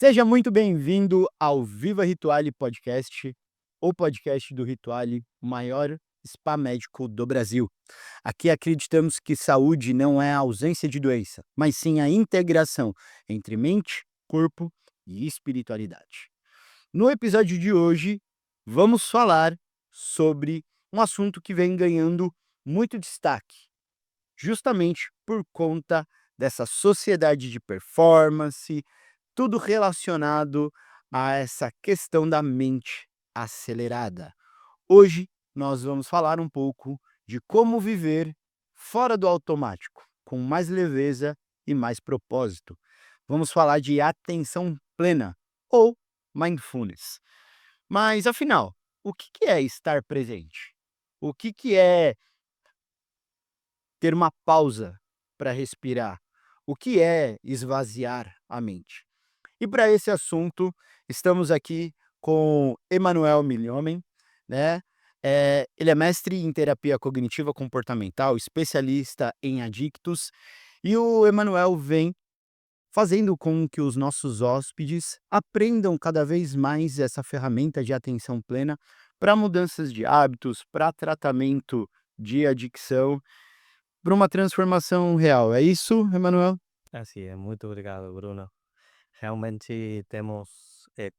Seja muito bem-vindo ao Viva Rituale Podcast, o podcast do Rituale, o maior spa médico do Brasil. Aqui acreditamos que saúde não é a ausência de doença, mas sim a integração entre mente, corpo e espiritualidade. No episódio de hoje, vamos falar sobre um assunto que vem ganhando muito destaque, justamente por conta dessa sociedade de performance, tudo relacionado a essa questão da mente acelerada. Hoje nós vamos falar um pouco de como viver fora do automático, com mais leveza e mais propósito. Vamos falar de atenção plena ou mindfulness. Mas afinal, o que é estar presente? O que é ter uma pausa para respirar? O que é esvaziar a mente? E para esse assunto, estamos aqui com Emanuel Milhomem, né? Ele é mestre em terapia cognitiva comportamental, especialista em adictos, e o Emanuel vem fazendo com que os nossos hóspedes aprendam cada vez mais essa ferramenta de atenção plena para mudanças de hábitos, para tratamento de adicção, para uma transformação real. É isso, Emanuel? Así es, muito obrigado, Bruno. Realmente temos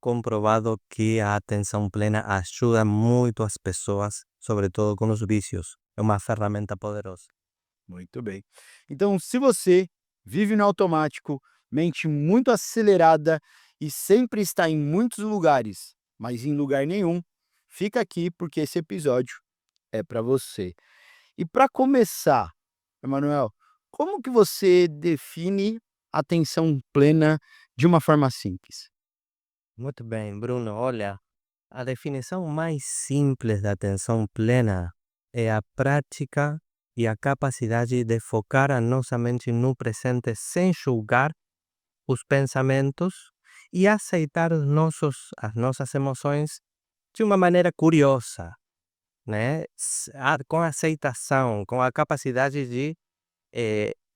comprovado que a atenção plena ajuda muito as pessoas, sobretudo com os vícios. É uma ferramenta poderosa. Muito bem. Então, se você vive no automático, mente muito acelerada e sempre está em muitos lugares, mas em lugar nenhum, fica aqui porque esse episódio é para você. E para começar, Emanuel, como que você define atenção plena de uma forma simples? Muito bem, Bruno. Olha, a definição mais simples da atenção plena é a prática e a capacidade de focar a nossa mente no presente sem julgar os pensamentos e aceitar as nossas emoções de uma maneira curiosa, né? Com aceitação, com a capacidade de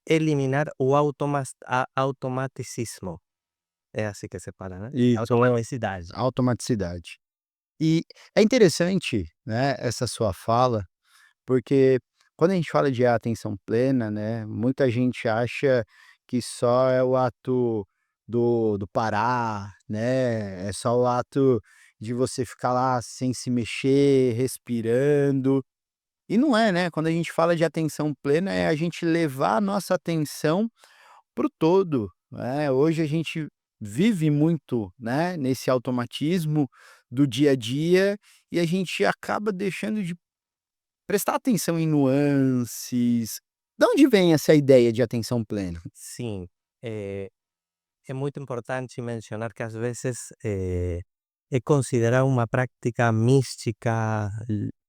eliminar o automaticismo. É assim que se fala, né? Isso, Automaticidade. automaticidade. E é interessante, né, essa sua fala, porque quando a gente fala de atenção plena, né, muita gente acha que só é o ato do parar, né, é só o ato de você ficar lá sem se mexer, respirando, e não é, né, quando a gente fala de atenção plena, é a gente levar a nossa atenção para o todo, né. Hoje a gente vive muito, né, nesse automatismo do dia a dia, e a gente acaba deixando de prestar atenção em nuances. De onde vem essa ideia de atenção plena? Sim, é, é muito importante mencionar que às vezes é considerada uma prática mística,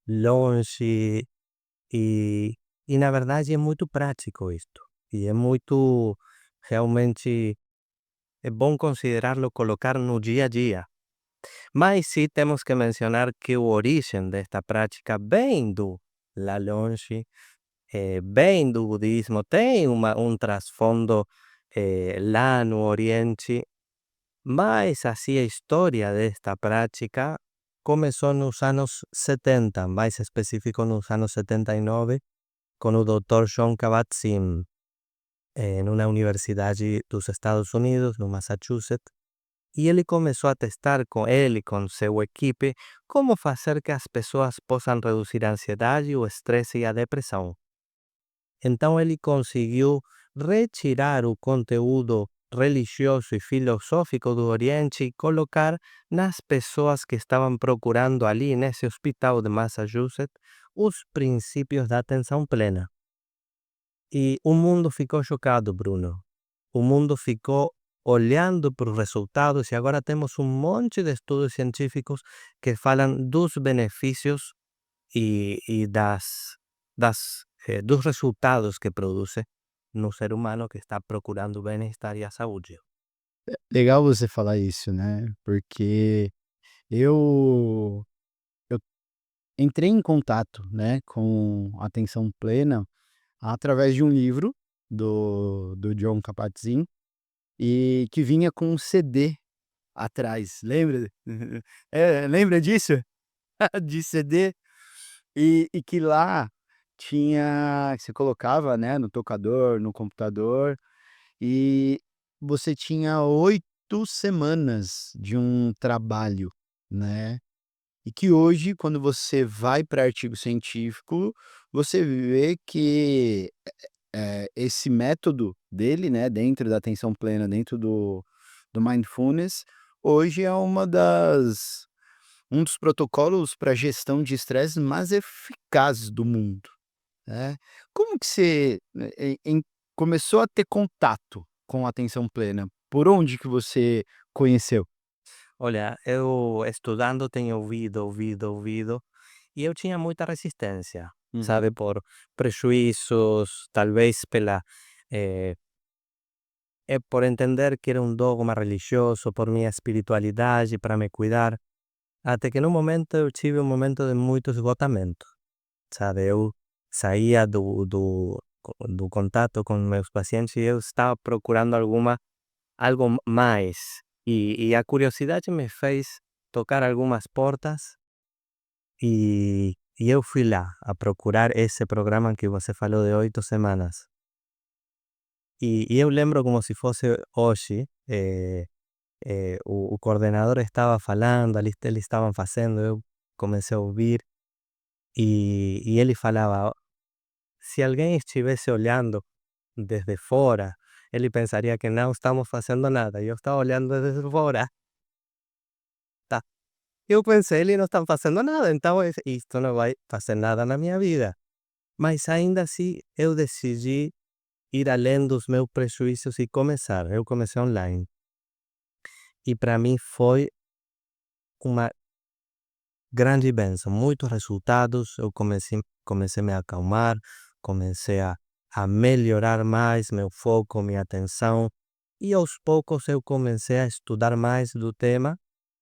longe, e, e na verdade é muito prático isto. E é muito, realmente, é bom considerá-lo, colocar no dia a dia. Mas sim temos que mencionar que o origem desta prática vem do La Longe, vem do budismo, tem um trasfondo lá no Oriente, mas assim a história desta prática começou nos anos 70, mais específico nos anos 79, com o Dr. John Kabat-Zinn, numa universidade dos Estados Unidos, no Massachusetts. E ele começou a testar com ele e com sua equipe como fazer que as pessoas possam reduzir a ansiedade, o estresse e a depressão. Então ele conseguiu retirar o conteúdo religioso e filosófico do Oriente e colocar nas pessoas que estavam procurando ali nesse hospital de Massachusetts os princípios da atenção plena. E o mundo ficou chocado, Bruno. O mundo ficou olhando para os resultados e agora temos um monte de estudos científicos que falam dos benefícios e dos resultados que produz no ser humano que está procurando o bem-estar e a saúde. Legal você falar isso, né, porque eu eu entrei em contato, né, com atenção plena através de um livro do John Kabat-Zinn, e que vinha com um CD. atrás, lembra? Lembra disso? De CD? E que lá você colocava, né, no tocador, no computador, e você tinha 8 semanas de um trabalho, né. E que hoje, quando você vai para artigo científico, você vê que, esse método dele, né, dentro da atenção plena, dentro do mindfulness, hoje é um dos protocolos para gestão de estresse mais eficazes do mundo, né. Como que você, começou a ter contato com a atenção plena? Por onde que você conheceu? Olha, eu estudando tenho ouvido, e eu tinha muita resistência, sabe, Uhum. por prejuízos, talvez pela, eh, por entender que era um dogma religioso, por minha espiritualidade, para me cuidar, até que num momento eu tive um momento de muito esgotamento, sabe, eu saía do contato com meus pacientes e eu estava procurando algo mais, e a curiosidade me fez tocar algumas portas. E eu fui lá a procurar esse programa que você falou de 8 semanas. E eu lembro como se fosse hoje, o coordenador estava falando, ali eles estavam fazendo, eu comecei a ouvir, e ele falava: "Se alguém estivesse olhando desde fora, ele pensaria que não estamos fazendo nada, e eu estava olhando desde fora, tá". Eu pensei: "Eles não estão fazendo nada, então isto não vai fazer nada na minha vida". Mas ainda assim eu decidi ir além dos meus prejuízos e começar. Eu comecei online. E para mim foi uma grande bênção, muitos resultados. Eu comecei a me acalmar, comecei a melhorar mais meu foco, minha atenção. E aos poucos eu comecei a estudar mais do tema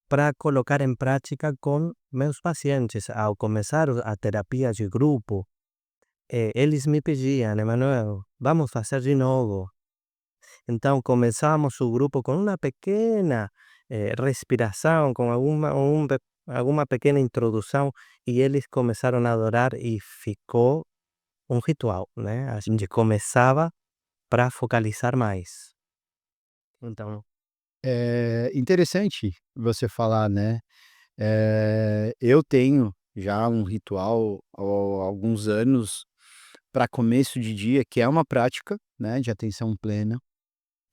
para colocar em prática com meus pacientes. Ao começar a terapia de grupo, eles me pediam: "Emanuel, vamos fazer de novo". Então começamos o grupo com uma pequena respiração, com alguma pequena introdução, e eles começaram a adorar e ficou um ritual, né? A gente começava para focalizar mais. Então, É interessante você falar, né. Eu tenho já um ritual há alguns anos para começo de dia, que é uma prática, né, de atenção plena,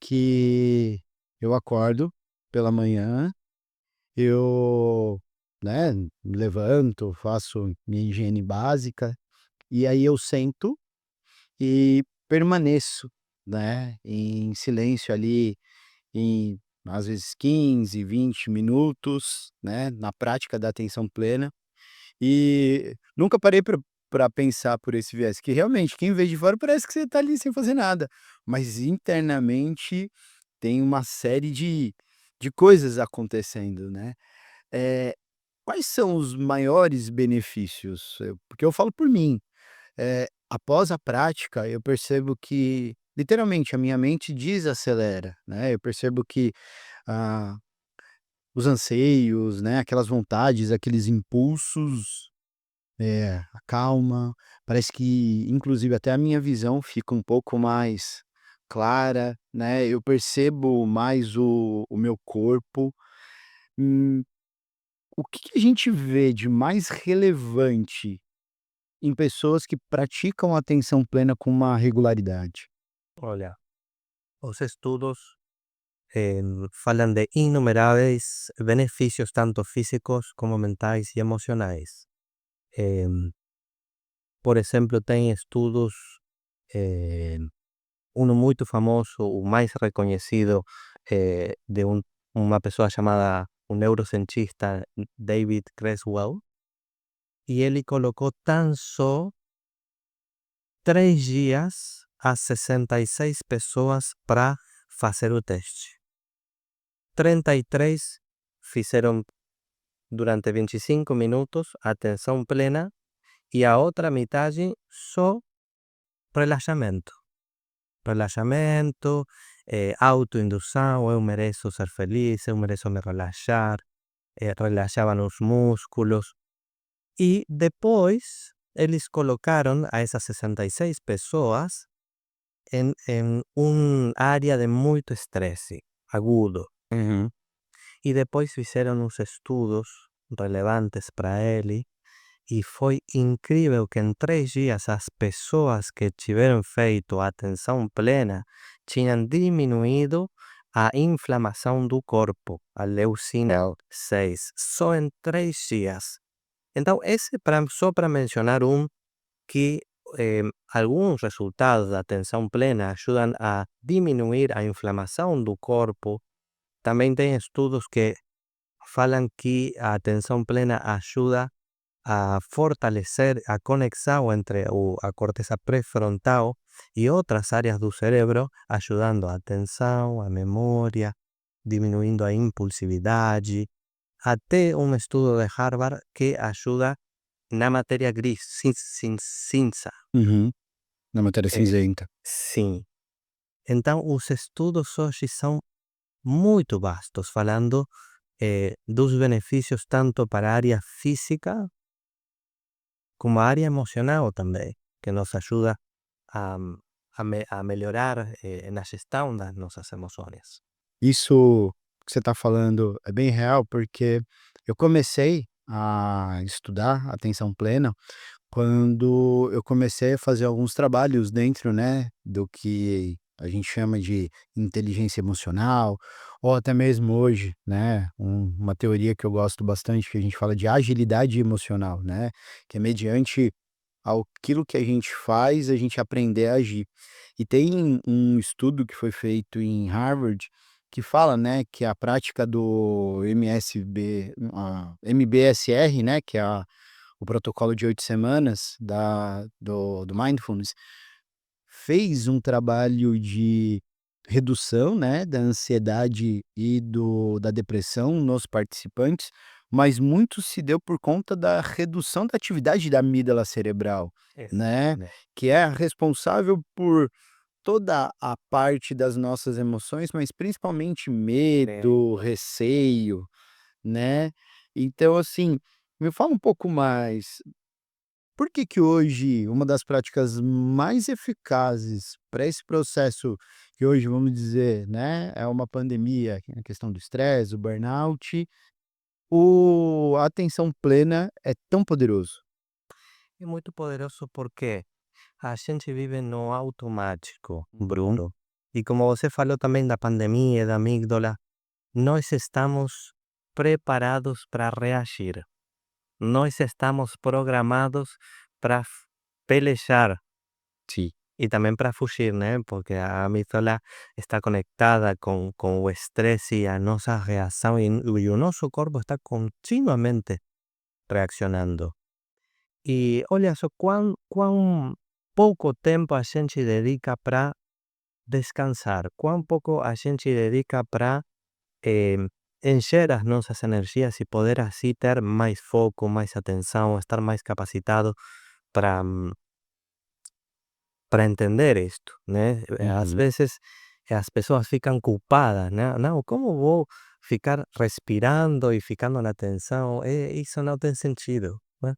que eu acordo pela manhã, eu, né, me levanto, faço minha higiene básica, e aí eu sento e permaneço, né, em silêncio ali em, às vezes, 15, 20 minutos, né, na prática da atenção plena. E nunca parei para pensar por esse viés, que realmente quem vê de fora parece que você está ali sem fazer nada, mas internamente tem uma série de coisas acontecendo, né. Eh, Quais são os maiores benefícios? Porque eu falo por mim, após a prática eu percebo que, literalmente, a minha mente desacelera, né, eu percebo que, ah, os anseios, né, aquelas vontades, aqueles impulsos, acalma, parece que inclusive até a minha visão fica um pouco mais clara, né, eu percebo mais o meu corpo. Hum, o que que a gente vê de mais relevante em pessoas que praticam a atenção plena com uma regularidade? olha, os estudos falam de inumeráveis benefícios, tanto físicos como mentais e emocionais. Em, por exemplo, tem estudos, eh, uno muito famoso, o mais reconhecido, de uma pessoa chamada um neurocientista, David Creswell, e ele colocou tão só 3 dias a 66 pessoas para fazer o teste. 33 fizeram durante 25 minutos atenção plena e a outra metade só relaxamento. Relaxamento, autoindução, eu mereço ser feliz, eu mereço me relaxar, relaxavam os músculos. E depois eles colocaram a essas 66 pessoas em área de muito estresse agudo. Uhum. E depois fizeram uns estudos relevantes para ele. E foi incrível que em 3 dias as pessoas que tiveram feito a atenção plena tinham diminuído a inflamação do corpo, a leucina 6, só em 3 dias. Então, esse só para mencionar que alguns resultados da atenção plena ajudam a diminuir a inflamação do corpo. Também tem estudos que falam que a atenção plena ajuda a fortalecer a conexão entre a corteza pré-frontal e outras áreas do cérebro, ajudando a atenção, a memória, diminuindo a impulsividade. Até um estudo de Harvard que ajuda na matéria gris, cinza. Uhum. Na matéria É, cinzenta. sim. Então, os estudos hoje são muito vastos, falando dos benefícios tanto para a área física como a área emocional também, que nos ajuda a, a melhorar na gestão das nossas emoções. Isso que você está falando é bem real, porque eu comecei a estudar atenção plena quando eu comecei a fazer alguns trabalhos dentro, né, do que a gente chama de inteligência emocional, ou até mesmo hoje, né, uma teoria que eu gosto bastante, que a gente fala de agilidade emocional, né, que é mediante aquilo que a gente faz, a gente aprender a agir. E tem um estudo que foi feito em Harvard que fala, né, que a prática do MBSR, né, que é o protocolo de 8 semanas do Mindfulness, fez um trabalho de redução, né, da ansiedade e da depressão nos participantes, mas muito se deu por conta da redução da atividade da amígdala cerebral, né, Exatamente. que é responsável por toda a parte das nossas emoções, mas principalmente medo, receio, né. Então, assim, me fala um pouco mais, por que que hoje uma das práticas mais eficazes para esse processo que hoje, vamos dizer, né, é uma pandemia, que é a questão do estresse, o burnout, a atenção plena é tão poderoso? É muito poderoso porque a gente vive no automático, Bruno. E como você falou também da pandemia e da amígdala, nós estamos preparados para reagir. Nós estamos programados para pelejar Sim. e também para fugir, né? Porque a amígdala está conectada com o estresse e a nossa reação, e o nosso corpo está continuamente reaccionando. E olha só quão pouco tempo a gente dedica para descansar, quão pouco a gente dedica para eh, encher as nossas energias e poder assim ter mais foco, mais atenção, estar mais capacitado para para entender isto, né? Às Uhum. vezes as pessoas ficam culpadas, né? Não, como vou ficar respirando e ficando na atenção? Isso não tem sentido, né?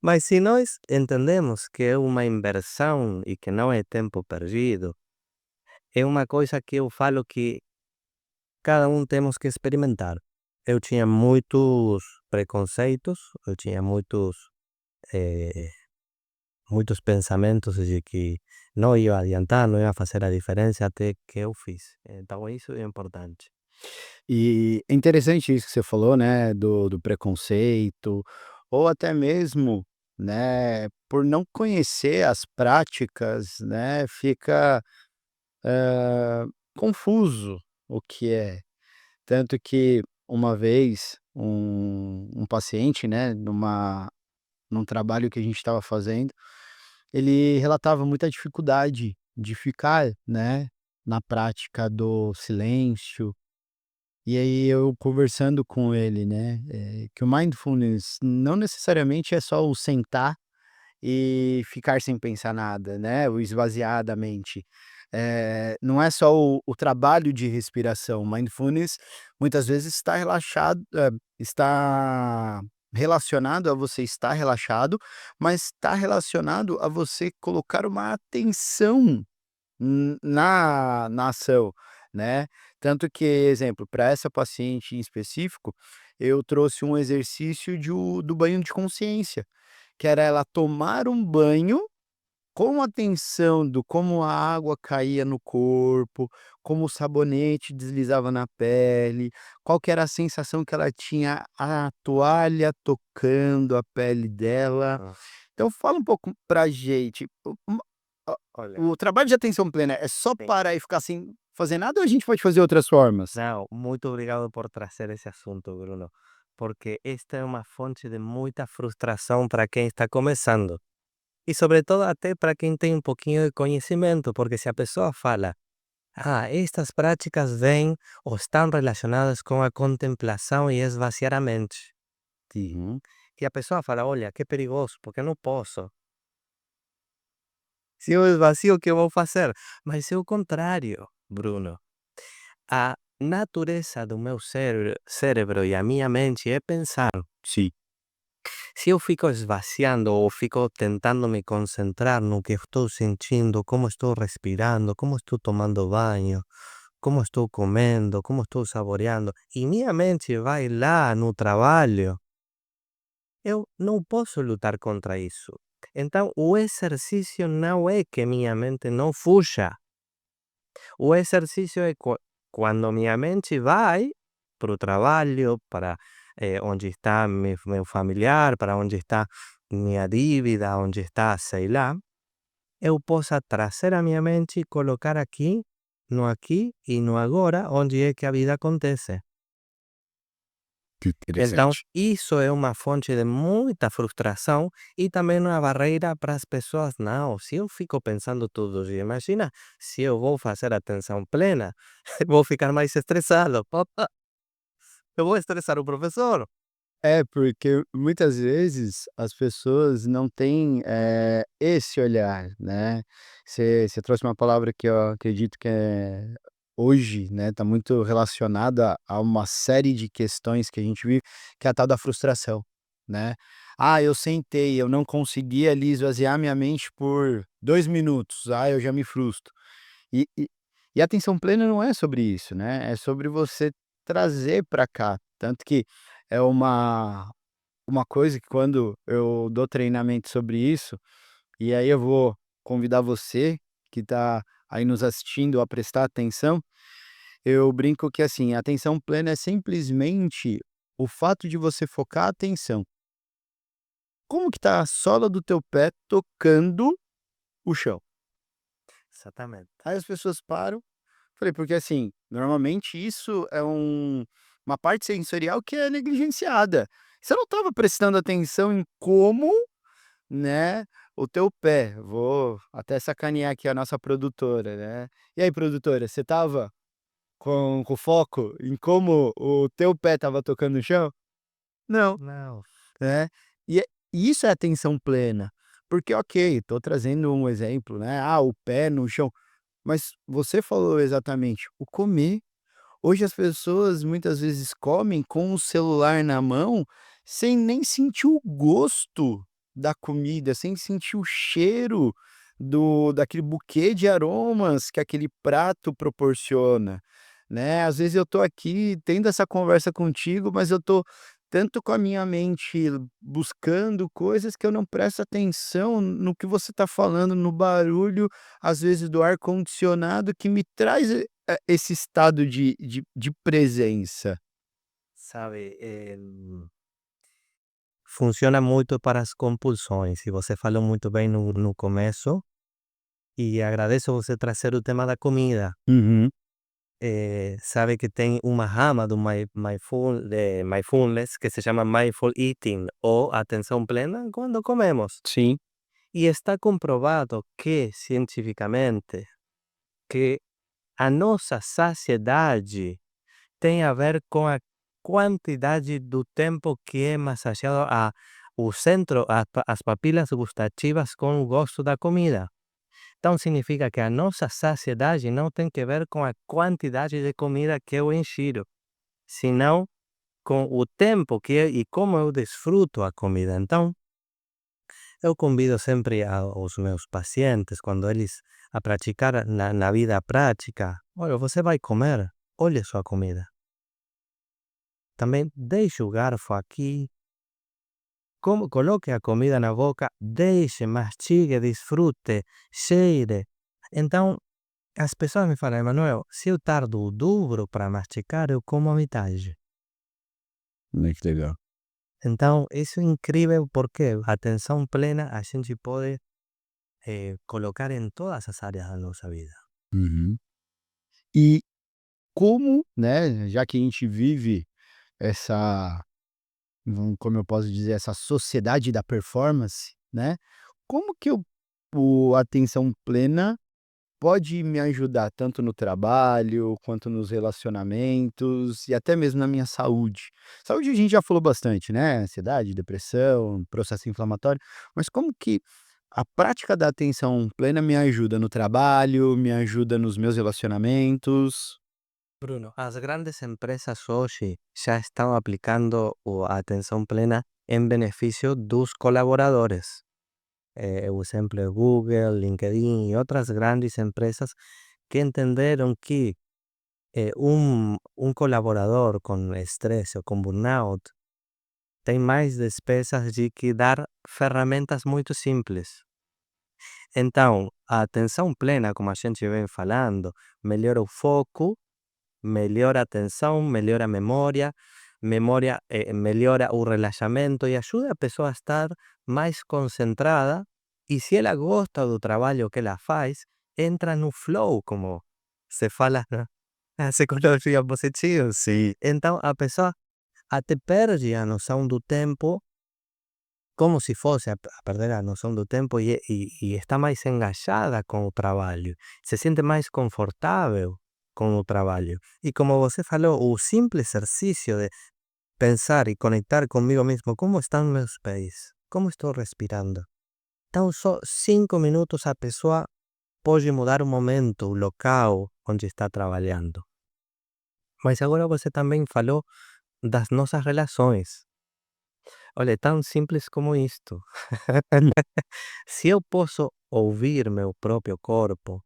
Mas se nós entendemos que é uma inversão e que não é tempo perdido, é uma coisa que eu falo que cada um temos que experimentar. Eu tinha muitos preconceitos, eu tinha eh, muitos pensamentos de que não ia adiantar, não ia fazer a diferença até que eu fiz. Então isso é importante. E é interessante isso que você falou, né, do preconceito, ou até mesmo, né, por não conhecer as práticas, né, fica, confuso o que é. Tanto que uma vez um paciente, né, num trabalho que a gente estava fazendo, ele relatava muita dificuldade de ficar, né, na prática do silêncio. E aí eu conversando com ele, né, que o mindfulness não necessariamente é só o sentar e ficar sem pensar nada, né, o esvaziar da mente. Não é só o trabalho de respiração, mindfulness muitas vezes está relacionado a você estar relaxado, mas está relacionado a você colocar uma atenção na ação, né. Tanto que, exemplo, para essa paciente em específico, eu trouxe um exercício do banho de consciência, que era ela tomar um banho com atenção do como a água caía no corpo, como o sabonete deslizava na pele, qual que era a sensação que ela tinha a toalha tocando a pele dela. Ah, Então fala um pouco pra gente, olha, o trabalho de atenção plena é só sim. parar e ficar sem fazer nada ou a gente pode fazer outras formas? Não, muito obrigado por trazer esse assunto, Bruno, porque esta é uma fonte de muita frustração para quem está começando. E sobretudo até para quem tem um pouquinho de conhecimento, porque se a pessoa fala, estas práticas vêm ou estão relacionadas com a contemplação e esvaziar a mente. Uhum. E a pessoa fala, olha, que perigoso, porque eu não posso. Se eu esvazio, o que eu vou fazer? Mas é o contrário, Bruno. A natureza do meu cérebro e a minha mente é pensar. Sim. Se eu fico esvaziando ou fico tentando me concentrar no que estou sentindo, como estou respirando, como estou tomando banho, como estou comendo, como estou saboreando, e minha mente vai lá no trabalho, eu não posso lutar contra isso. Então, o exercício não é que minha mente não fuja. O exercício é quando minha mente vai para o trabalho, para onde está meu familiar, para onde está minha dívida, onde está, sei lá, eu possa trazer a minha mente e colocar aqui e no agora, onde é que a vida acontece. Que Então, interessante. isso é uma fonte de muita frustração e também uma barreira para as pessoas. Não, se eu fico pensando todos os dias, imagina se eu vou fazer atenção plena, vou ficar mais estressado. Opa, eu vou estressar o professor. É, porque muitas vezes as pessoas não têm, esse olhar, né. Você trouxe uma palavra que eu acredito que hoje, né, está muito relacionada a uma série de questões que a gente vive, que é a tal da frustração, né. "Ah, eu sentei, eu não consegui ali esvaziar minha mente por 2 minutos, ah, eu já me frustro". E e e a atenção plena não é sobre isso, né, é sobre você trazer para cá, tanto que é uma coisa que quando eu dou treinamento sobre isso, e aí eu vou convidar você que está aí nos assistindo a prestar atenção, eu brinco que assim, a atenção plena é simplesmente o fato de você focar a atenção. Como que tá a sola do teu pé tocando o chão? Exatamente. Aí as pessoas param, falei, porque assim, normalmente isso é uma parte sensorial que é negligenciada. Você não estava prestando atenção em como, né, o teu pé, vou até sacanear aqui a nossa produtora, né. E aí produtora, você estava com foco em como o teu pé estava tocando o chão? Não, Não, né. E isso é atenção plena, porque ok, estou trazendo um exemplo, né, o pé no chão, mas você falou exatamente, o comer. Hoje as pessoas muitas vezes comem com o celular na mão, sem nem sentir o gosto da comida, sem sentir o cheiro do daquele buquê de aromas que aquele prato proporciona, né. Às vezes eu tô aqui tendo essa conversa contigo, mas eu tô tanto com a minha mente buscando coisas que eu não presto atenção no que você está falando, no barulho, às vezes, do ar condicionado que me traz esse estado de presença. sabe, funciona muito para as compulsões, e você falou muito bem no começo, e agradeço você trazer o tema da comida. Uhum. Sabe que tem uma rama do mindfulness que se chama mindful eating ou atenção plena quando comemos. Sim. E está comprovado que, cientificamente, que a nossa saciedade tem a ver com a quantidade do tempo que é massageado o centro, as papilas gustativas com o gosto da comida. Então significa que a nossa saciedade não tem que ver com a quantidade de comida que eu insiro, senão com o tempo e como eu desfruto a comida. Então, eu convido sempre aos meus pacientes, quando eles a praticar na vida prática, olha, você vai comer, olhe sua comida. Também deixe o garfo aqui, coloque a comida na boca, deixe, mastigue, desfrute, cheire. Então, as pessoas me falam, Emanuel, se eu tardo o dobro para mastigar, eu como a metade. Que legal. Então, isso é incrível porque a atenção plena a gente pode colocar em todas as áreas da nossa vida. Uhum. E como, né, já que a gente vive essa, como eu posso dizer, essa sociedade da performance, né, como que o atenção plena pode me ajudar tanto no trabalho, quanto nos relacionamentos e até mesmo na minha saúde? Saúde a gente já falou bastante, né, ansiedade, depressão, processo inflamatório, mas como que a prática da atenção plena me ajuda no trabalho, me ajuda nos meus relacionamentos? Bruno, as grandes empresas hoje já estão aplicando a atenção plena em benefício dos colaboradores. O exemplo é Google, LinkedIn e outras grandes empresas que entenderam que um colaborador com estresse ou com burnout tem mais despesas de que dar ferramentas muito simples. Então, a atenção plena, como a gente vem falando, melhora o foco, melhora a atenção, melhora a memória, melhora o relaxamento e ajuda a pessoa a estar mais concentrada. E se ela gosta do trabalho que ela faz, entra no flow, como se fala na psicologia positiva. Sim. Então, a pessoa até perde a noção do tempo, como se fosse a perder a noção do tempo e está mais engajada com o trabalho, se sente mais confortável com o trabalho. E como você falou, o simples exercício de pensar e conectar comigo mesmo, como estão meus pés? Como estou respirando? Então, só 5 minutos a pessoa pode mudar o momento, o local onde está trabalhando. Mas agora você também falou das nossas relações. Olha, é tão simples como isto. Se eu posso ouvir meu próprio corpo,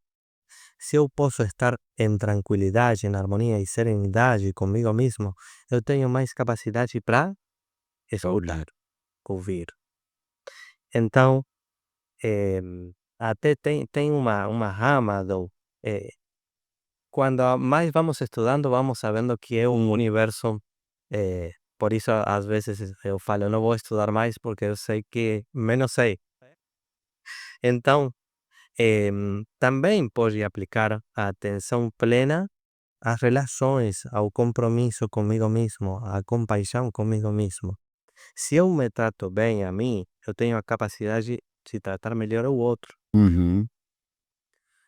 se eu posso estar em tranquilidade, em harmonia e serenidade comigo mesmo, eu tenho mais capacidade para escutar, Ouvir. ouvir. Então, eh, até tem uma rama quando mais vamos estudando, vamos sabendo que é um universo. Por isso, às vezes, eu falo, não vou estudar mais porque eu sei que menos sei. Então, também pode aplicar a atenção plena às relações, ao compromisso comigo mesmo, à compaixão comigo mesmo. Se eu me trato bem a mim, eu tenho a capacidade de tratar melhor o outro, Uhum.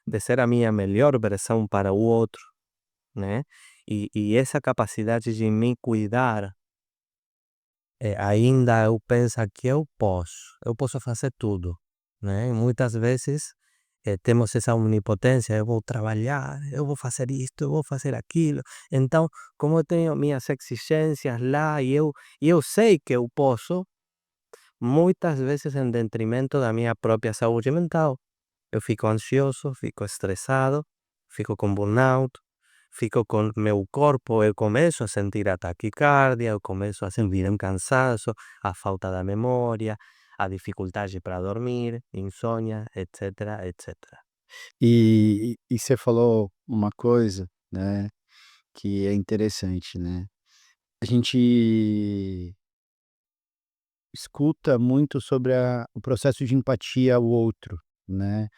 de ser a minha melhor versão para o outro, né? E essa capacidade de me cuidar, ainda eu penso que eu posso fazer tudo, né? E muitas vezes temos essa onipotência, eu vou trabalhar, eu vou fazer isto, eu vou fazer aquilo. Então, como eu tenho minhas exigências lá e eu sei que eu posso, muitas vezes em detrimento da minha própria saúde mental. Eu fico ansioso, fico estressado, fico com burnout, fico com meu corpo, eu começo a sentir a taquicardia, eu começo a sentir um cansaço, a falta da memória, a dificuldade para dormir, insônia, etc, etc. E você falou uma coisa, né, que é interessante, né. A gente escuta muito sobre o processo de empatia ao outro, né,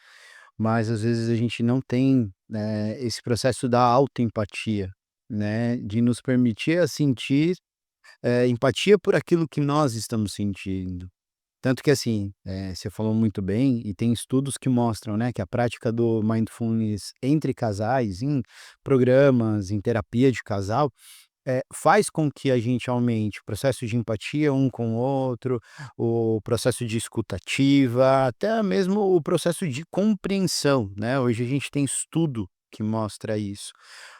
mas às vezes a gente não tem, né, esse processo da autoempatia, né, de nos permitir a sentir, empatia por aquilo que nós estamos sentindo. Tanto que assim, você falou muito bem e tem estudos que mostram, né, que a prática do mindfulness entre casais, em programas, em terapia de casal, faz com que a gente aumente o processo de empatia um com o outro, o processo de escutativa, até mesmo o processo de compreensão, né. Hoje a gente tem estudo que mostra isso,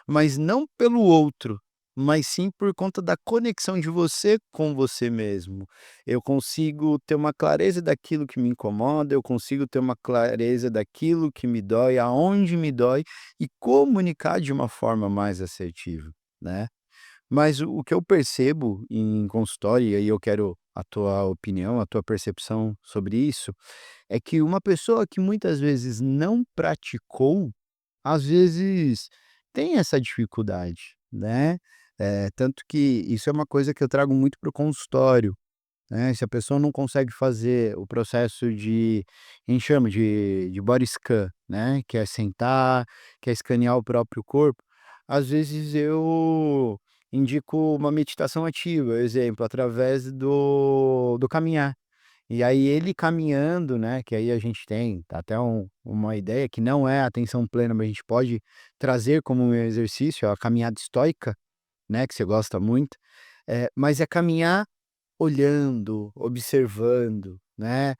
mas não pelo outro, mas sim por conta da conexão de você com você mesmo. Eu consigo ter uma clareza daquilo que me incomoda, eu consigo ter uma clareza daquilo que me dói, aonde me dói, e comunicar de uma forma mais assertiva, né. Mas o que eu percebo em consultório, e aí eu quero a tua opinião, a tua percepção sobre isso, é que uma pessoa que muitas vezes não praticou, às vezes tem essa dificuldade, né. Tanto que isso é uma coisa que eu trago muito para o consultório, né, se a pessoa não consegue fazer o processo de a gente chama de body scan, né, que é sentar, que é escanear o próprio corpo, às vezes eu indico uma meditação ativa, exemplo, através do caminhar. E aí ele caminhando, né, que aí a gente tem até uma ideia que não é atenção plena, mas a gente pode trazer como um exercício a caminhada estoica, né, que você gosta muito, mas é caminhar olhando, observando, né,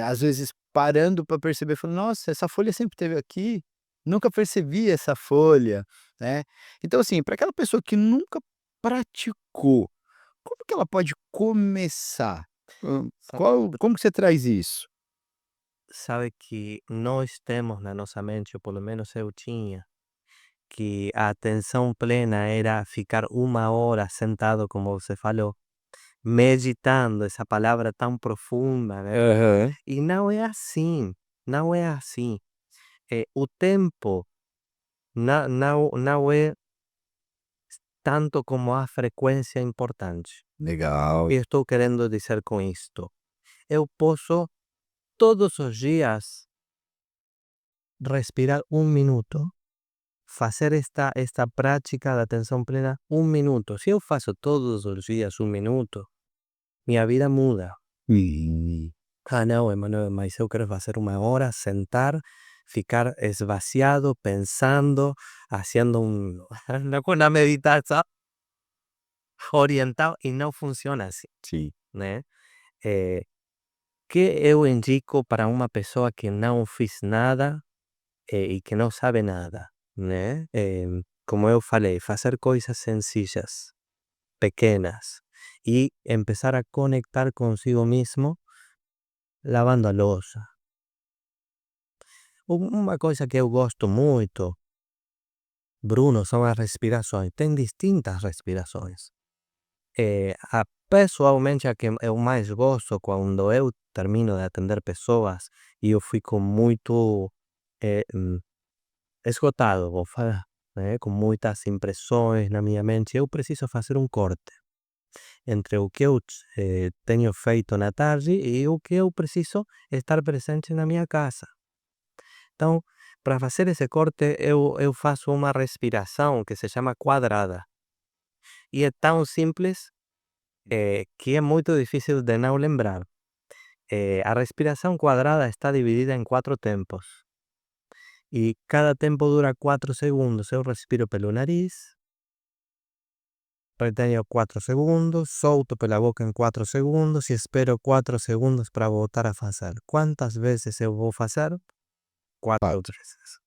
às vezes parando para perceber, falando: "Nossa, essa folha sempre esteve aqui, nunca percebi essa folha", né. Então, assim, para aquela pessoa que nunca praticou, como que ela pode começar? Sa- Como que você traz isso? Sabe que nós temos na nossa mente, ou pelo menos eu tinha, que a atenção plena era ficar 1 hora sentado, como você falou, meditando, essa palavra tão profunda, né? Aham. E não é assim, não é assim. O tempo não é tanto como a frequência importante. Legal. E estou querendo dizer com isto. Eu posso todos os dias respirar 1 minuto, fazer esta prática de atenção plena 1 minuto. Se eu faço todos os dias 1 minuto, minha vida muda. Hum. Ah, não, Emanuel, mas eu quero fazer 1 hora, sentar, ficar esvaziado, pensando, haciendo una meditação orientado e não funciona assim, Sim. né? Eh, que eu indico para uma pessoa que não fez nada e que não sabe nada, né? Como eu falei, fazer coisas sencillas, pequenas e empezar a conectar consigo mesmo lavando a louça. Uma coisa que eu gosto muito, Bruno, são as respirações. Tem distintas respirações. Pessoalmente, a que eu mais gosto quando eu termino de atender pessoas e eu fico muito esgotado, vou falar, né, com muitas impressões na minha mente, eu preciso fazer um corte entre o que eu tenho feito na tarde e o que eu preciso estar presente na minha casa. Então, para fazer esse corte, eu faço uma respiração que se chama quadrada. E é tão simples que é muito difícil de não lembrar. A respiração quadrada está dividida em 4 tempos. E cada tempo dura 4 segundos. Eu respiro pelo nariz, retenho 4 segundos, solto pela boca em 4 segundos e espero 4 segundos para voltar a fazer. Quantas vezes eu vou fazer? 4 Fato. vezes.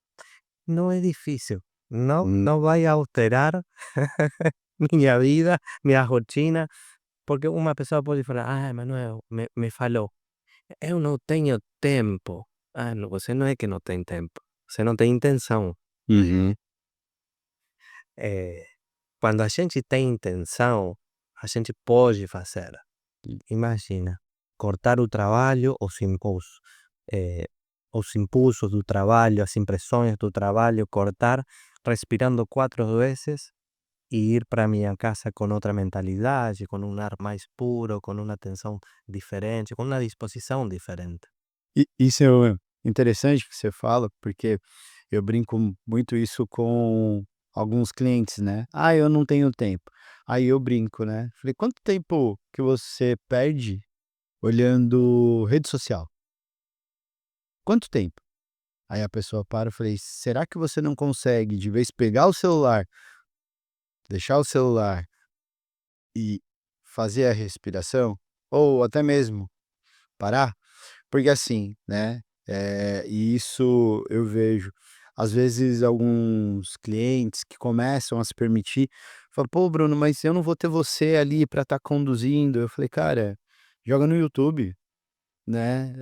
Não é difícil. Não, Hum. não vai alterar minha vida, minha rotina, porque uma pessoa pode falar, ah, Manuel, me falou, eu não tenho tempo. Ah, não, você não é que não tem tempo, você não tem intenção. Uhum. Eh, Quando a gente tem intenção, a gente pode fazer. Imagina, cortar o trabalho, eh, os impulsos do trabalho, as impressões do trabalho, cortar, respirando 4 vezes e ir para minha casa com outra mentalidade, com um ar mais puro, com uma atenção diferente, com uma disposição diferente. E isso é interessante que você fala, porque eu brinco muito isso com alguns clientes, né. "Ah, eu não tenho tempo". Aí eu brinco, né, falei: "Quanto tempo que você perde olhando rede social? Quanto tempo?". Aí a pessoa para, eu falei: "Será que você não consegue, de vez pegar o celular, deixar o celular e fazer a respiração, ou até mesmo parar, porque assim, né, e isso eu vejo, às vezes alguns clientes que começam a se permitir, falam: "Pô Bruno, mas eu não vou ter você ali para estar conduzindo", eu falei: "Cara, joga no YouTube". Né,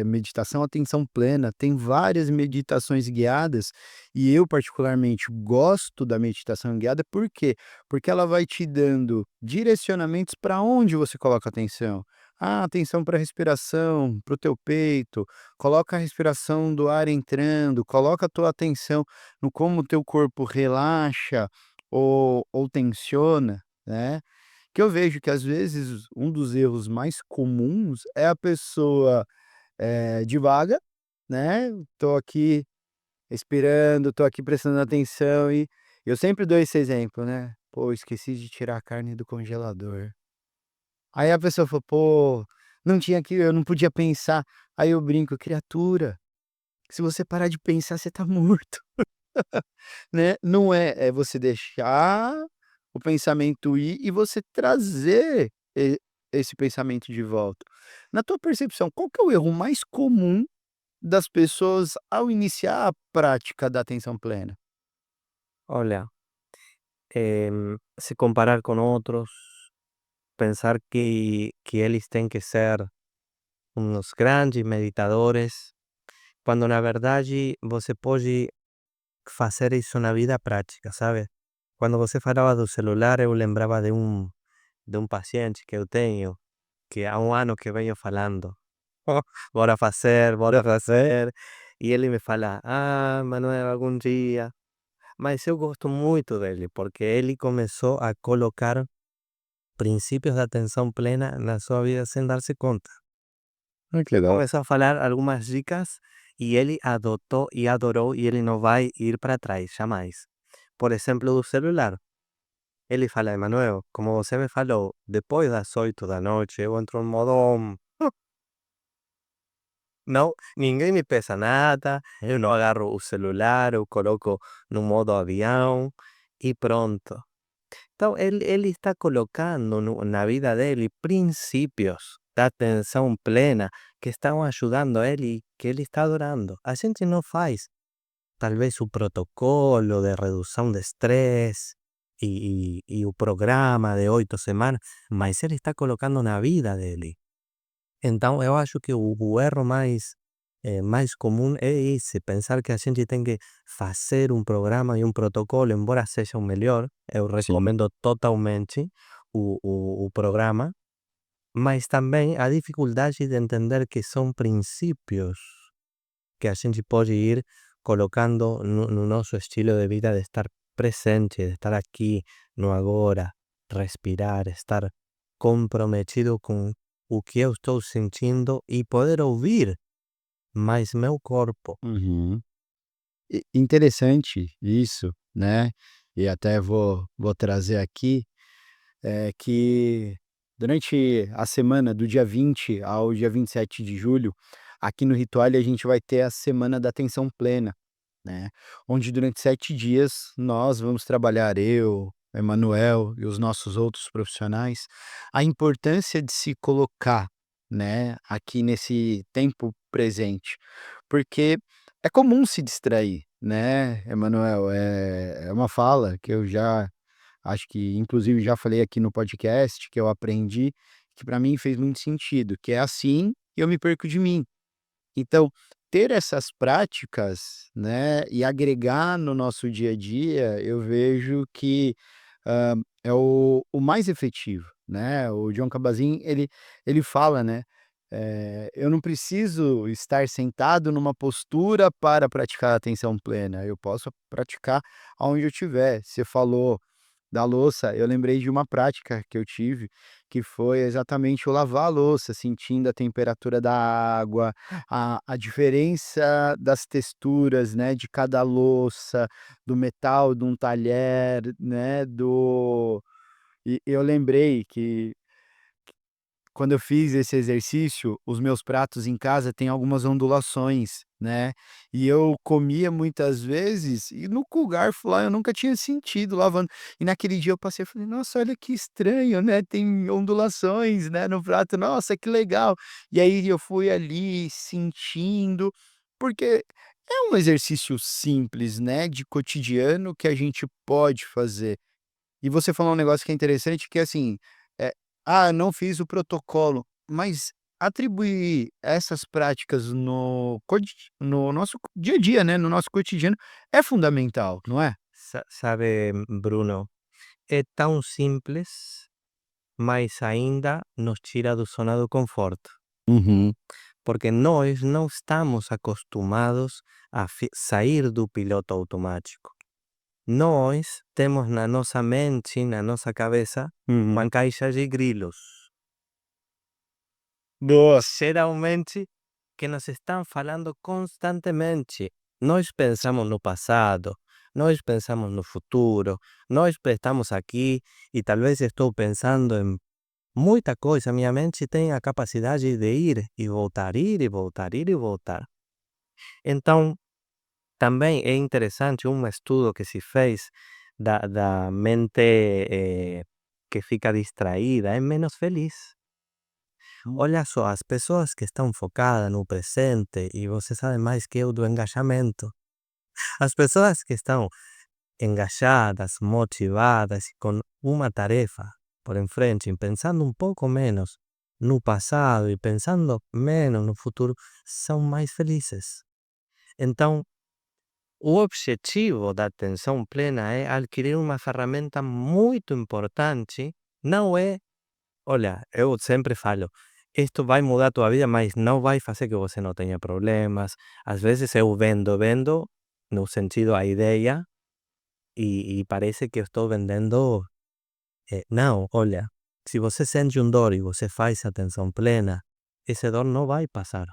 meditação atenção plena, tem várias meditações guiadas, e eu particularmente gosto da meditação guiada, por quê? Porque ela vai te dando direcionamentos para onde você coloca atenção. Ah, atenção para a respiração, para o teu peito, coloca a respiração do ar entrando, coloca a tua atenção no como o teu corpo relaxa ou tensiona, né. Que eu vejo que às vezes um dos erros mais comuns é a pessoa, divaga, né, tô aqui respirando, tô aqui prestando atenção e eu sempre dou esse exemplo, né: "Pô, esqueci de tirar a carne do congelador". Aí a pessoa falou: "Pô, não tinha que eu não podia pensar". Aí eu brinco: "Criatura, se você parar de pensar você tá morto". Né, não é você deixar o pensamento ir e você trazer esse pensamento de volta. Na tua percepção, qual que é o erro mais comum das pessoas ao iniciar a prática da atenção plena? Olha, se comparar con otros, pensar que eles têm que ser uns grandes meditadores, quando na verdade você pode fazer isso na vida prática, sabe? Quando você falava do celular, eu lembrava de um paciente que eu tenho, que há um ano que venho falando, bora fazer, e ele me fala, ah, Manuel, algum dia. Mas eu gosto muito dele, porque ele começou a colocar princípios de atenção plena na sua vida sem dar-se conta. Ah, que legal. Começou a falar algumas dicas e ele adotou e adorou e ele não vai ir para trás, jamais. Por exemplo, do celular. Ele fala, Emanuel, como você me falou, depois das 8 da noite eu entro no modo não, ninguém me pesa nada, eu não agarro o celular, eu coloco no modo avião e pronto. Então, ele está colocando na vida dele princípios da atenção plena que estão ajudando a ele e que ele está adorando. A gente não faz, talvez, o protocolo de redução de estresse e o programa de 8 semanas, mas ele está colocando na vida dele. Então, eu acho que o erro mais comum é esse, pensar que a gente tem que fazer um programa e um protocolo, embora seja o melhor, eu Sim. recomendo totalmente o programa, mas também a dificuldade de entender que são princípios que a gente pode ir colocando no nosso estilo de vida, de estar presente, de estar aqui no agora, respirar, estar comprometido com o que eu estou sentindo e poder ouvir mais meu corpo. Uhum. Interessante isso, né, e até vou trazer aqui, que durante a semana do dia 20 ao dia 27 de julho, aqui no Rituale a gente vai ter a semana da atenção plena, né, onde durante 7 dias nós vamos trabalhar, eu, Emanuel e os nossos outros profissionais, a importância de se colocar, né, aqui nesse tempo presente, porque é comum se distrair, né, Emanuel, é uma fala que eu já acho que inclusive já falei aqui no podcast, que eu aprendi, que para mim fez muito sentido, que é assim eu me perco de mim. Então, ter essas práticas, né, e agregar no nosso dia a dia, eu vejo que, é o mais efetivo, né. O John Kabat-Zinn, ele fala, né, "Eu não preciso estar sentado numa postura para praticar a atenção plena, eu posso praticar aonde eu estiver". Você falou da louça, eu lembrei de uma prática que eu tive, que foi exatamente o lavar a louça, sentindo a temperatura da água, a diferença das texturas, né, de cada louça, do metal de um talher, né, do e eu lembrei que quando eu fiz esse exercício, os meus pratos em casa têm algumas ondulações, né, e eu comia muitas vezes e no com o garfo lá eu nunca tinha sentido lavando. E naquele dia eu passei e falei: "Nossa, olha que estranho, né, tem ondulações, né, no prato, nossa, que legal". E aí eu fui ali sentindo, porque é um exercício simples, né, de cotidiano que a gente pode fazer. E você falou um negócio que é interessante, que é assim, eh, "Ah, não fiz o protocolo", mas atribuir essas práticas no nosso dia a dia, né, no nosso cotidiano, é fundamental, não é? Sabe, Bruno, é tão simples, mas ainda nos tira do zona do conforto, Uhum. porque nós não estamos acostumados a sair do piloto automático. Nós temos na nossa mente, na nossa cabeça, Uhum. uma caixa de grilos, Nossa. geralmente que nos estão falando constantemente. Nós pensamos no passado, nós pensamos no futuro, nós estamos aqui e talvez estou pensando em muita coisa. Minha mente tem a capacidade de ir e voltar, ir e voltar, ir e voltar. Então, também é interessante um estudo que se fez da mente que fica distraída, é menos feliz. Olha só, as pessoas que estão focadas no presente, e você sabe mais que eu do engajamento, as pessoas que estão engajadas, motivadas e com uma tarefa por em frente, pensando um pouco menos no passado e pensando menos no futuro, são mais felizes. Então, o objetivo da atenção plena é adquirir uma ferramenta muito importante. Não é, olha, eu sempre falo, isto vai mudar a tua vida, mas não vai fazer que você não tenha problemas. Às vezes eu vendo, no sentido a ideia, e parece que eu estou vendendo. Não, olha, se você sente um dor e você faz atenção plena, esse dor não vai passar.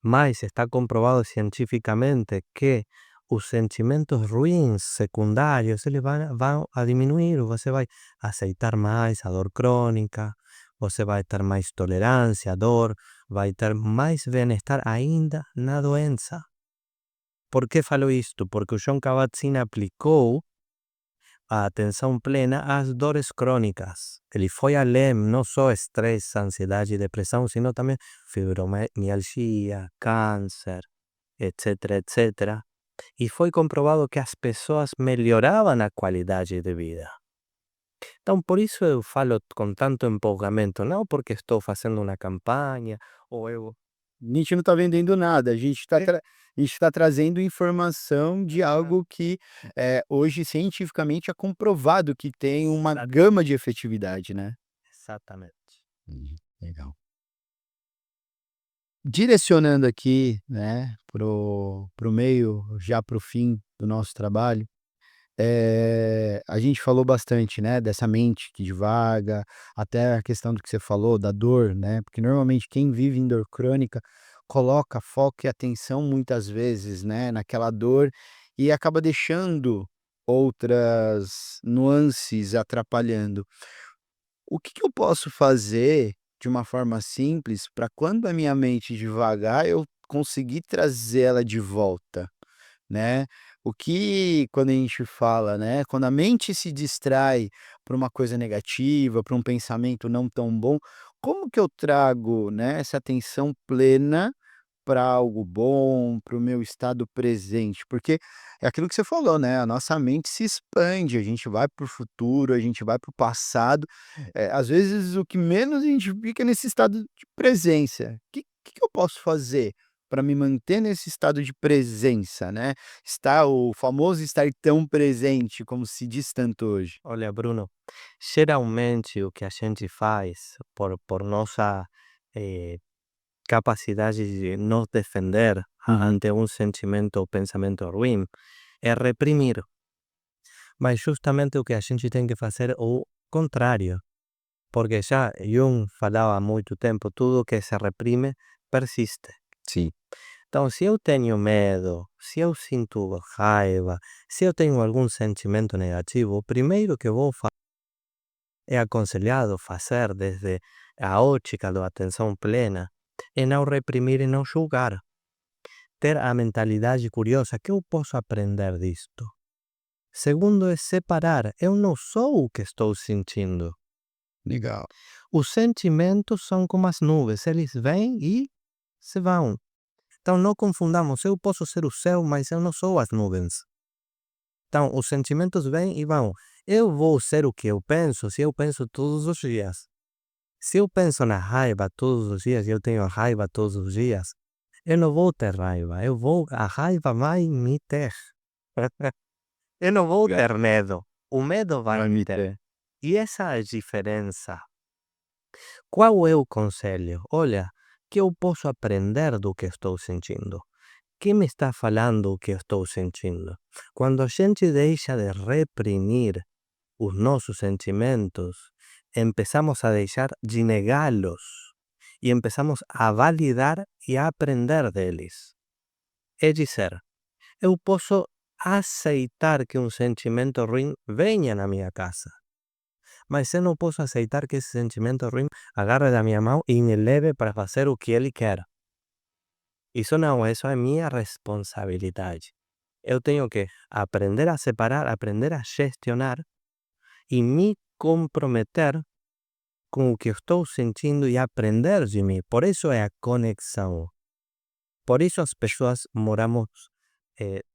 Mas está comprovado cientificamente que os sentimentos ruins secundários eles vão a diminuir, você vai aceitar mais a dor crônica, você vai ter mais tolerância à dor, vai ter mais bem-estar ainda na doença. Por que falo isto? Porque o John Kabat-Zinn aplicou a atenção plena às dores crônicas. Ele foi além, não só estresse, ansiedade e depressão, sino também fibromialgia, câncer, etc, etc. E foi comprovado que as pessoas melhoravam a qualidade de vida. Então, por isso eu falo com tanto empolgamento, não porque estou fazendo uma campanha, ou eu... A gente não está vendendo nada, É, a gente tá trazendo informação de exa- algo que, hoje cientificamente é comprovado que tem uma exa- gama de efetividade, né. Exatamente. Legal. Direcionando aqui, né, pro meio, já para o fim do nosso trabalho, a gente falou bastante, né, dessa mente que divaga, até a questão do que você falou da dor, né, porque normalmente quem vive em dor crônica coloca foco e atenção muitas vezes, né, naquela dor e acaba deixando outras nuances atrapalhando. O que que eu posso fazer de uma forma simples para quando a minha mente divagar eu conseguir trazer ela de volta? Né, o que quando a gente fala, né, quando a mente se distrai para uma coisa negativa, para um pensamento não tão bom, como que eu trago, né, essa atenção plena para algo bom, para o meu estado presente? Porque é aquilo que você falou, né, a nossa mente se expande, a gente vai para o futuro, a gente vai para o passado, às vezes o que menos a gente fica é nesse estado de presença. Que eu posso fazer para me manter nesse estado de presença, né? Estar o famoso estar tão presente, como se diz tanto hoje. Olha, Bruno, geralmente o que a gente faz por nossa eh, capacidade de nos defender Uhum. ante um sentimento ou pensamento ruim é reprimir. Mas justamente o que a gente tem que fazer é o contrário. Porque já Jung falava há muito tempo, tudo que se reprime persiste. Sim. Então, se eu tenho medo, se eu sinto raiva, se eu tenho algum sentimento negativo, o primeiro que vou é aconselhado fazer desde a ótica da atenção plena é não reprimir e não julgar. Ter a mentalidade curiosa, que eu posso aprender disto? Segundo é separar, eu não sou o que estou sentindo. Legal. Os sentimentos são como as nuvens, eles vêm e se vão. Então não confundamos, eu posso ser o céu, mas eu não sou as nuvens. Então os sentimentos vêm e vão. Eu vou ser o que eu penso se eu penso todos os dias. Se eu penso na raiva todos os dias e eu tenho raiva todos os dias, eu não vou ter raiva, a raiva vai me ter. Eu não vou ter medo, o medo vai me ter. Ter. E essa é a diferença. Qual é o conselho? Olha, que eu posso aprender do que estou sentindo. Quem me está falando o que eu estou sentindo? Quando a gente deixa de reprimir os nossos sentimentos, empezamos a deixar de negá-los e empezamos a validar e a aprender deles. É dizer, eu posso aceitar que um sentimento ruim venha na minha casa, mas eu não posso aceitar que esse sentimento ruim agarre da minha mão e me leve para fazer o que ele quer. Isso não, isso é minha responsabilidade. Eu tenho que aprender a separar, aprender a gestionar e me comprometer com o que eu estou sentindo e aprender de mim. Por isso é a conexão. Por isso as pessoas moramos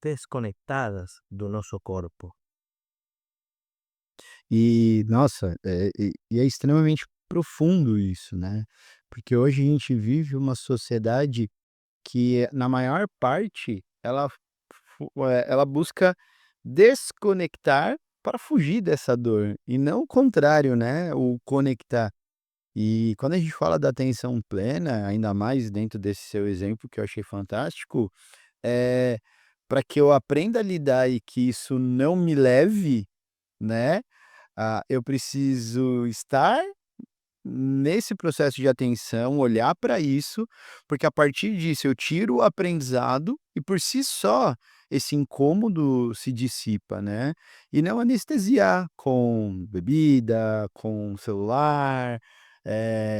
desconectadas do nosso corpo. E, nossa, é extremamente profundo isso, né? Porque hoje a gente vive uma sociedade que, na maior parte, ela busca desconectar para fugir dessa dor, e não o contrário, né, o conectar. E quando a gente fala da atenção plena, ainda mais dentro desse seu exemplo que eu achei fantástico, é para que eu aprenda a lidar e que isso não me leve, né, eu preciso estar nesse processo de atenção, olhar para isso, porque a partir disso eu tiro o aprendizado e por si só esse incômodo se dissipa, né. E não anestesiar com bebida, com celular,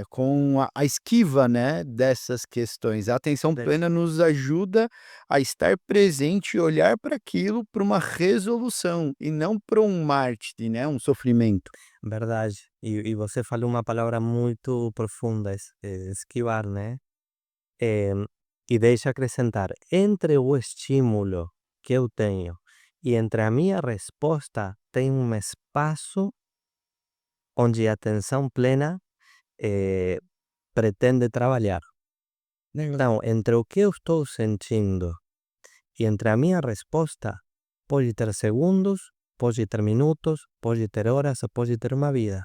com a esquiva, né, dessas questões. A atenção Des- plena nos ajuda a estar presente e olhar para aquilo, para uma resolução e não para um marketing, né, um sofrimento. Verdade. E você falou uma palavra muito profunda, esquivar, né? Eh, e deixa acrescentar, entre o estímulo que eu tenho e entre a minha resposta, tem um espaço onde a atenção plena eh, pretende trabalhar. Então, entre o que eu estou sentindo e entre a minha resposta, pode ter segundos, pode ter minutos, pode ter horas, pode ter uma vida.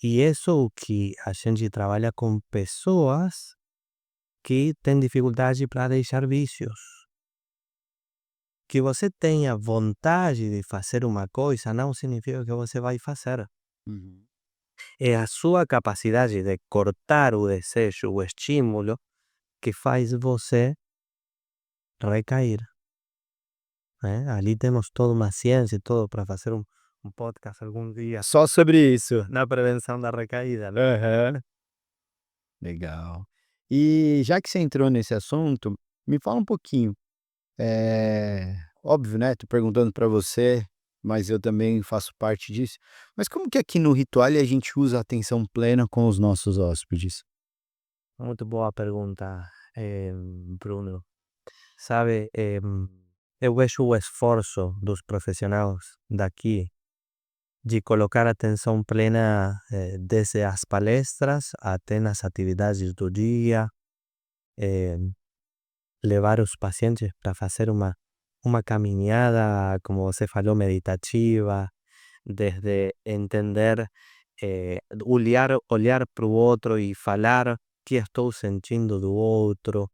E isso que a gente trabalha com pessoas que têm dificuldade para deixar vícios. Que você tenha vontade de fazer uma coisa não significa que você vai fazer. Uhum. É a sua capacidade de cortar o desejo, o estímulo, que faz você recair. Né? Ali temos toda uma ciência e todo para fazer um podcast algum dia Só sobre isso. na prevenção da recaída. Né? Aham. Legal. E já que você entrou nesse assunto, me fala um pouquinho, óbvio, né, tô perguntando para você, mas eu também faço parte disso, mas como que aqui no Rituale a gente usa a atenção plena com os nossos hóspedes? Muito boa pergunta, Bruno. Sabe, eu vejo o esforço dos profissionais daqui de colocar atenção plena desde as palestras até nas atividades do dia, eh, levar os pacientes para fazer uma caminhada, como você falou, meditativa, desde entender, olhar para o outro e falar o que estou sentindo do outro,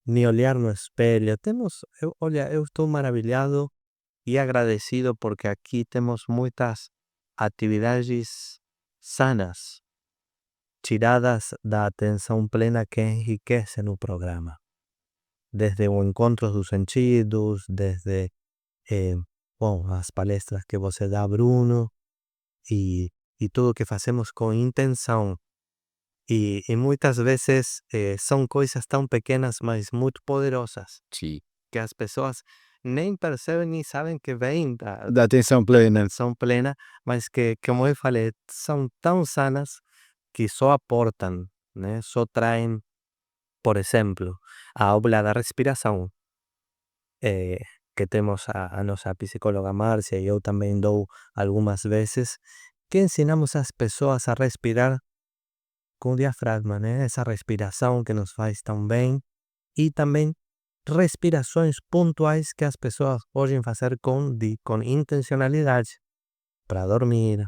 me olhar no espelho. Olha, eu estou maravilhado e agradecido porque aqui temos muitas atividades sanas, tiradas da atenção plena que enriquecem o programa. Desde o encontro dos sentidos, desde, bom, as palestras que você dá, Bruno, e, e tudo que fazemos com intenção. E muitas vezes são coisas tão pequenas, mas muito poderosas, Sim. que as pessoas nem percebem nem sabem que vêm da Da atenção plena. atenção plena, mas que, como eu falei, são tão sanas que só aportam, né? Só traem, por exemplo, a aula da respiração, eh, que temos a nossa psicóloga Márcia e eu também dou algumas vezes, que ensinamos as pessoas a respirar com o diafragma, né? Essa respiração que nos faz tão bem e também respirações pontuais que as pessoas podem fazer com intencionalidade para dormir,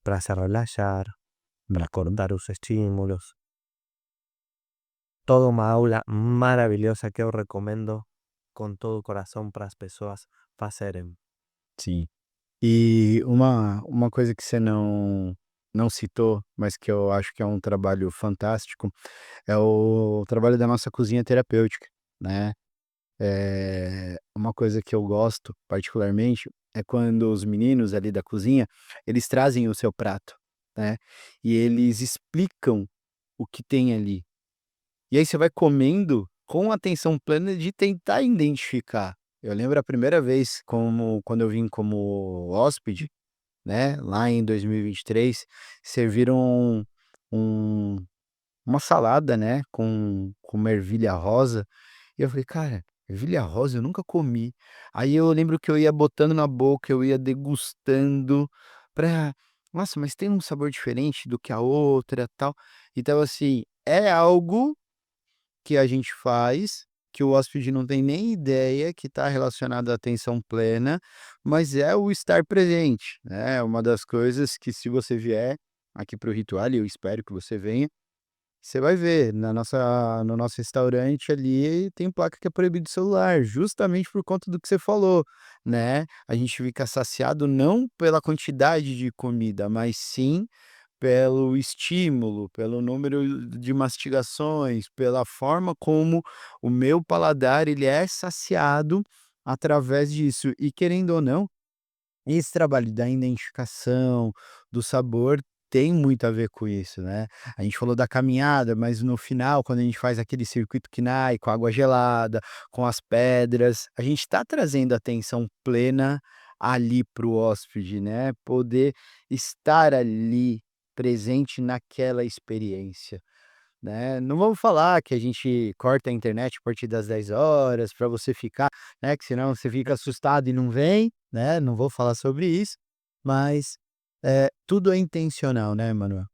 para se relaxar, para cortar os estímulos. Toda uma aula maravilhosa que eu recomendo com todo o coração para as pessoas fazerem. Sim. E uma coisa que você não citou, mas que eu acho que é um trabalho fantástico, é o trabalho da nossa cozinha terapêutica, né. Uma coisa que eu gosto particularmente é quando os meninos ali da cozinha, eles trazem o seu prato, né, e eles explicam o que tem ali. E aí você vai comendo com atenção plena de tentar identificar. Eu lembro a primeira vez quando eu vim como hóspede, né, lá em 2023, serviram um uma salada, né, com uma ervilha rosa, e eu falei: "Cara, ervilha rosa eu nunca comi". Aí eu lembro que eu ia botando na boca, eu ia degustando pra "Nossa, mas tem um sabor diferente do que a outra, tal". Então assim, é algo que a gente faz, que o hóspede não tem nem ideia que está relacionado à atenção plena, mas é o estar presente, né, é uma das coisas que se você vier aqui para o Ritual, e eu espero que você venha, você vai ver no nosso restaurante ali tem placa que é proibido celular, justamente por conta do que você falou, né, a gente fica saciado não pela quantidade de comida, mas sim pelo estímulo, pelo número de mastigações, pela forma como o meu paladar ele é saciado através disso. E querendo ou não, esse trabalho da identificação, do sabor, tem muito a ver com isso, né. A gente falou da caminhada, mas no final, quando a gente faz aquele circuito KNAI com água gelada, com as pedras, a gente está trazendo atenção plena ali para o hóspede, né, poder estar ali, presente naquela experiência. Né, não vamos falar que a gente corta a internet a partir das 10 horas para você ficar, né, que senão você fica assustado e não vem, né, não vou falar sobre isso, mas, tudo é intencional, né, Manuel?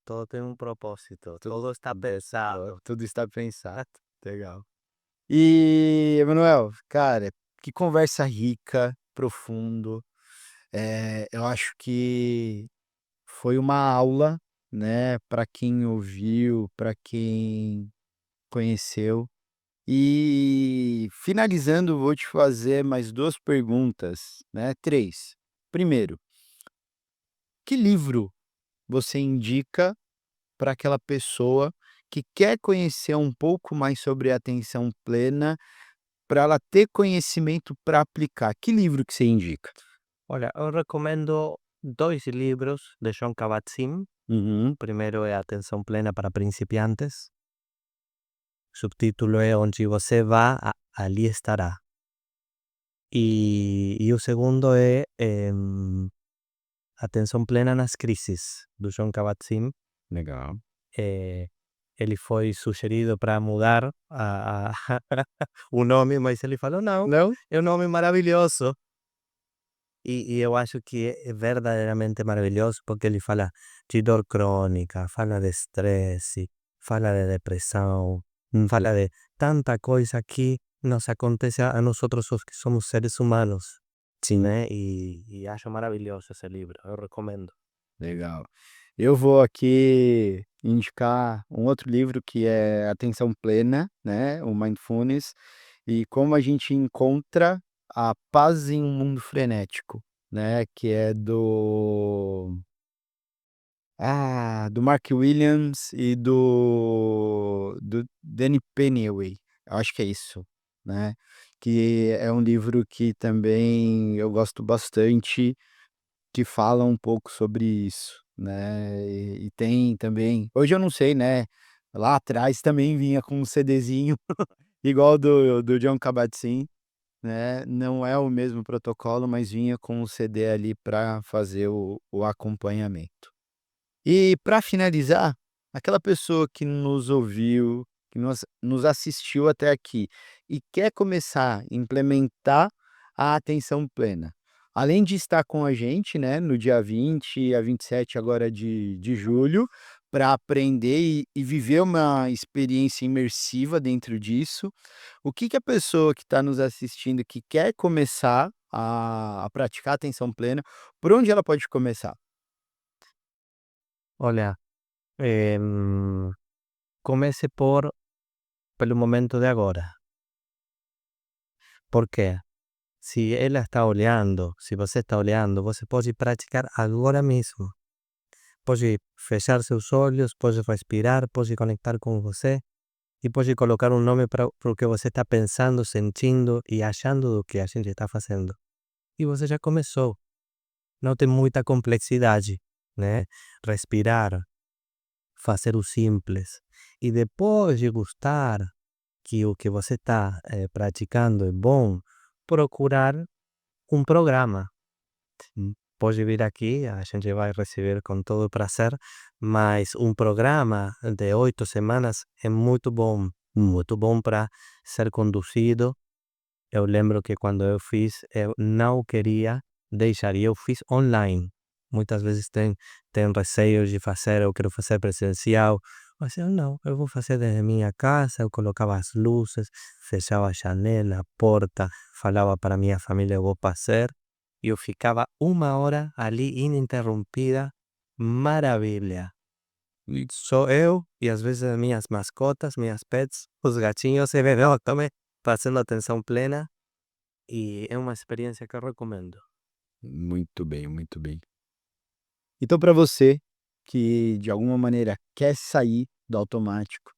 Todo tem um propósito, Tu todo está pensado. tudo está pensado. Legal. E, Emanuel, cara, que conversa rica, profundo, eu acho que foi uma aula, né, para quem ouviu, para quem conheceu. E finalizando, vou te fazer mais 2 perguntas, né, 3. Primeiro, que livro você indica para aquela pessoa que quer conhecer um pouco mais sobre a atenção plena, para ela ter conhecimento para aplicar? Que livro que você indica? Olha, eu recomendo dois livros de John Kabat-Zinn. Uhum, Primeiro é Atenção Plena para Principiantes. Subtítulo é Onde Você Vá, Ali Estará. E o segundo é Atenção Plena nas Crises, do John Kabat-Zinn. legal. Eh, ele foi sugerido para mudar o nome, mas ele falou: "Não, Não? é um nome maravilhoso". E eu acho que é verdadeiramente maravilhoso, porque ele fala de dor crônica, fala de estresse, fala de depressão, fala de tanta coisa que nos acontece a nós os que somos seres humanos, Sim. né? E acho maravilhoso esse livro, eu recomendo. Legal. Eu vou aqui indicar um outro livro que é Atenção Plena, né, o Mindfulness, e como a gente encontra a paz em um mundo frenético, né, que é do Mark Williams e do Danny Penniway, eu acho que é isso, né, que é um livro que também eu gosto bastante, que fala um pouco sobre isso, né, e tem também hoje eu não sei, né, lá atrás também vinha com um CDzinho igual do John Kabat-Zinn, né, não é o mesmo protocolo, mas vinha com o CD ali para fazer o acompanhamento. E para finalizar, aquela pessoa que nos ouviu, que nos assistiu até aqui e quer começar a implementar a atenção plena, além de estar com a gente, né, no dia 20 a 27 agora de julho, para aprender e viver uma experiência imersiva dentro disso, o que que a pessoa que está nos assistindo, que quer começar a praticar atenção plena, por onde ela pode começar? Olha, em, comece pelo momento de agora. Por quê? Se ela está olhando, se você está olhando, você pode praticar agora mesmo. Pode fechar seus olhos, pode respirar, pode conectar com você e pode colocar um nome para o que você está pensando, sentindo e achando do que a gente está fazendo. E você já começou. Não tem muita complexidade, né? Respirar, fazer o simples. E depois de gostar que o que você está praticando é bom, procurar um programa. Pode vir aqui, a gente vai receber com todo prazer, mas um programa de 8 semanas é muito bom para ser conduzido. Eu lembro que quando eu fiz, eu não queria deixar, e eu fiz online. Muitas vezes tem receio de fazer, eu quero fazer presencial, mas eu não, eu vou fazer desde minha casa, eu colocava as luzes, fechava a janela, a porta, falava para minha família, eu vou fazer, e eu ficava 1 hora ali ininterrompida, maravilha. E só eu e às vezes as minhas mascotas, minhas pets, os gatinhos e bebê também, fazendo atenção plena, e é uma experiência que eu recomendo. Muito bem, muito bem. Então, para você que de alguma maneira quer sair do automático,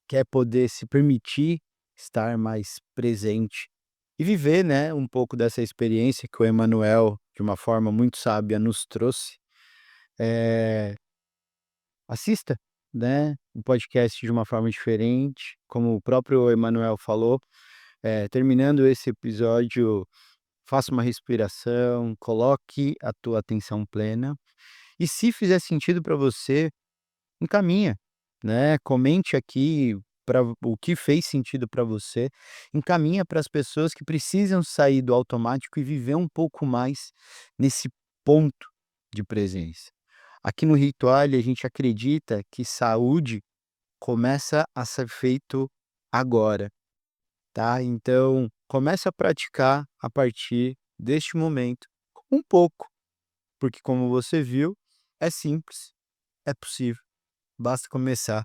quer poder se permitir estar mais presente e viver, né, um pouco dessa experiência que o Emanuel, de uma forma muito sábia, nos trouxe, assista, né, o podcast de uma forma diferente, como o próprio Emanuel falou, terminando esse episódio, faça uma respiração, coloque a tua atenção plena e se fizer sentido para você, encaminha, né, comente aqui para o que fez sentido para você, encaminha para as pessoas que precisam sair do automático e viver um pouco mais nesse ponto de presença. Aqui no Rituale a gente acredita que saúde começa a ser feito agora, tá? Então, comece a praticar a partir deste momento, um pouco, porque como você viu, é simples, é possível. Basta começar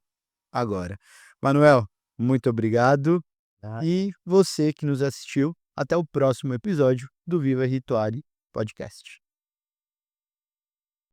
agora. Manuel, muito obrigado. Tá? E você que nos assistiu, até o próximo episódio do Viva Rituale Podcast.